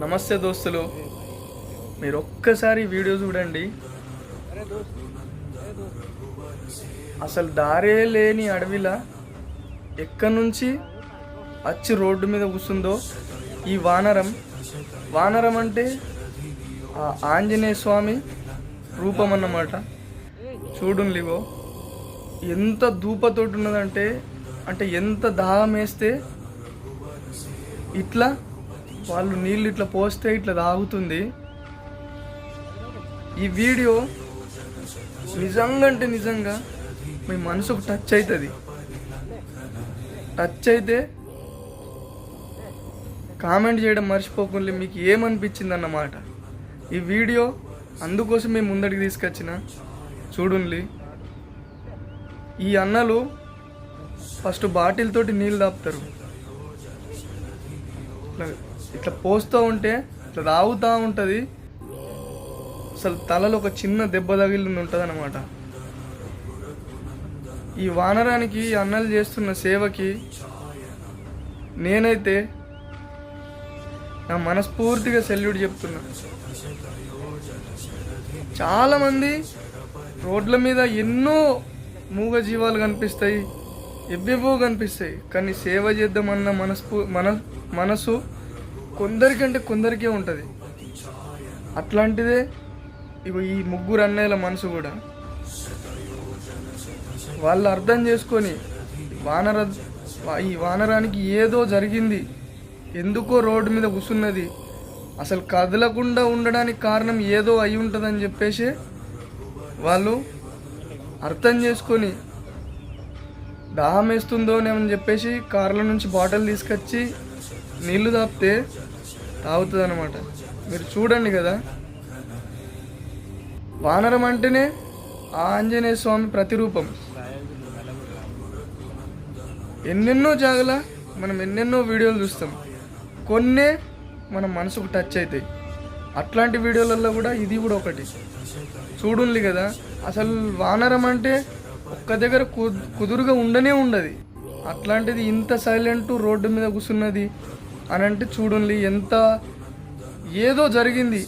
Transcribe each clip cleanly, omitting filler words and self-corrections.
నమస్తే దోస్తులు, మీరు ఒక్కసారి వీడియో చూడండి. అసలు దారే లేని అడవిలా ఎక్కడి నుంచి వచ్చి రోడ్డు మీద కూర్చుందో ఈ వానరం అంటే ఆ ఆంజనేయ స్వామి రూపం అన్నమాట. చూడులిగో ఎంత ధూపతోటి ఉన్నదంటే, ఎంత దాహం వేస్తే ఇట్లా వాళ్ళు నీళ్ళు ఇట్లా పోస్తే ఇట్లా తాగుతుంది. ఈ వీడియో నిజంగా మీ మనసుకు టచ్ అవుతుంది. టచ్ అయితే కామెంట్ చేయడం మర్చిపోకుండా మీకు ఏమనిపించింది అన్నమాట. ఈ వీడియో అందుకోసం మేము ముందడికి తీసుకొచ్చిన. చూడండి, ఈ అన్నలు ఫస్ట్ బాటిల్ తోటి నీళ్ళు తాపుతారు. ఇట్లా పోస్తూ ఉంటే ఇట్లా తాగుతూ ఉంటుంది. అసలు తలలో ఒక చిన్న దెబ్బ తగిలి ఉంటుంది అన్నమాట. ఈ వానరానికి అన్నలు చేస్తున్న సేవకి నేనైతే నా మనస్ఫూర్తిగా సెల్యూట్ చెప్తున్నా. చాలామంది రోడ్ల మీద ఎన్నో మూగ జీవాలు కనిపిస్తాయి, ఎవ్వెవో కనిపిస్తాయి, కానీ సేవ చేద్దామన్న మనసు కొందరికంటే కొందరికే ఉంటుంది. అట్లాంటిదే ఇగో ఈ ముగ్గురు అన్నయ్యల మనసు కూడా. వాళ్ళు అర్థం చేసుకొని ఈ వానరానికి ఏదో జరిగింది, ఎందుకో రోడ్డు మీద కూర్చున్నది, అసలు కదలకుండా ఉండడానికి కారణం ఏదో అయి ఉంటుందని చెప్పేసి వాళ్ళు అర్థం చేసుకొని దాహం వేస్తుందోనేమని చెప్పేసి కార్ల నుంచి బాటిల్ తీసుకొచ్చి నీళ్లు తాపితే తాగుతుంది అనమాట. మీరు చూడండి కదా, వానరం అంటేనే ఆ ఆంజనేయ స్వామి ప్రతిరూపం. ఎన్నెన్నో జాగల మనం ఎన్నెన్నో వీడియోలు చూస్తాం, కొన్నే మన మనసుకు టచ్ అవుతాయి. అట్లాంటి వీడియోలలో కూడా ఇది కూడా ఒకటి. చూడండి కదా, అసలు వానరం అంటే ఒక్క దగ్గర కుదురుగా ఉండదు. అట్లాంటిది ఇంత సైలెంట్ రోడ్డు మీద కూర్చున్నది అని అంటే చూడండి, ఎంత ఏదో జరిగింది.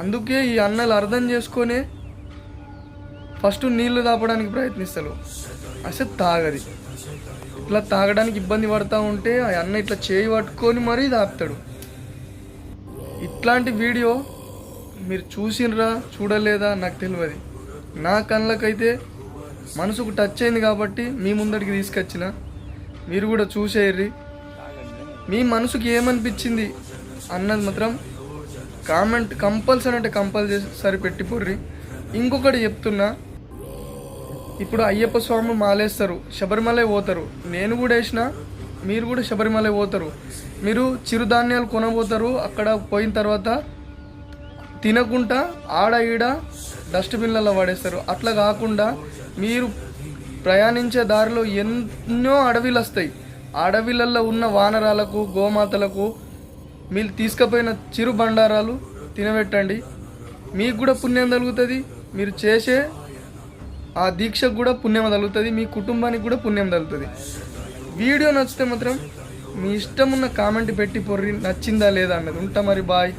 అందుకే ఈ అన్నలు అర్థం చేసుకొని ఫస్ట్ నీళ్లు తాపడానికి ప్రయత్నిస్తారు. అసలు తాగది. ఇట్లా తాగడానికి ఇబ్బంది పడుతూ ఉంటే ఆ అన్న ఇట్లా చేయి పట్టుకొని మరీ తాపుతాడు. ఇట్లాంటి వీడియో మీరు చూసినరా చూడలేదా నాకు తెలియదు. నా కళ్ళకైతే మనసుకు టచ్ అయింది కాబట్టి మీ ముందడికి తీసుకొచ్చిన. మీరు కూడా చూసేయండి, మీ మనసుకి ఏమనిపించింది అన్నది మాత్రం కామెంట్ కంపల్సరీ పెట్టిపోర్రి. ఇంకొకటి చెప్తున్నా, ఇప్పుడు అయ్యప్ప స్వామి మాలేస్తారు, శబరిమల పోతారు. నేను కూడా వేసిన, మీరు కూడా శబరిమల పోతారు. మీరు చిరుధాన్యాలు కొనబోతారు. అక్కడ పోయిన తర్వాత తినకుండా ఆడ ఈడ డస్ట్బిన్లలో పడేస్తారు. అట్లా కాకుండా మీరు ప్రయాణించే దారిలో ఎన్నో అడవిలు వస్తాయి. అడవిలలో ఉన్న వానరాలకు, గోమాతలకు మీరు తీసుకుపోయిన చిరు బండారాలు తినబెట్టండి. మీకు కూడా పుణ్యం తగులుతుంది. మీరు చేసే ఆ దీక్షకు కూడా పుణ్యం తగులుతుంది. మీ కుటుంబానికి కూడా పుణ్యం తగులుతుంది. వీడియో నచ్చితే మాత్రం మీ ఇష్టం ఉన్న కామెంట్ పెట్టి పొర్రి, నచ్చిందా లేదా అన్నది. ఉంటా మరి, బాయ్.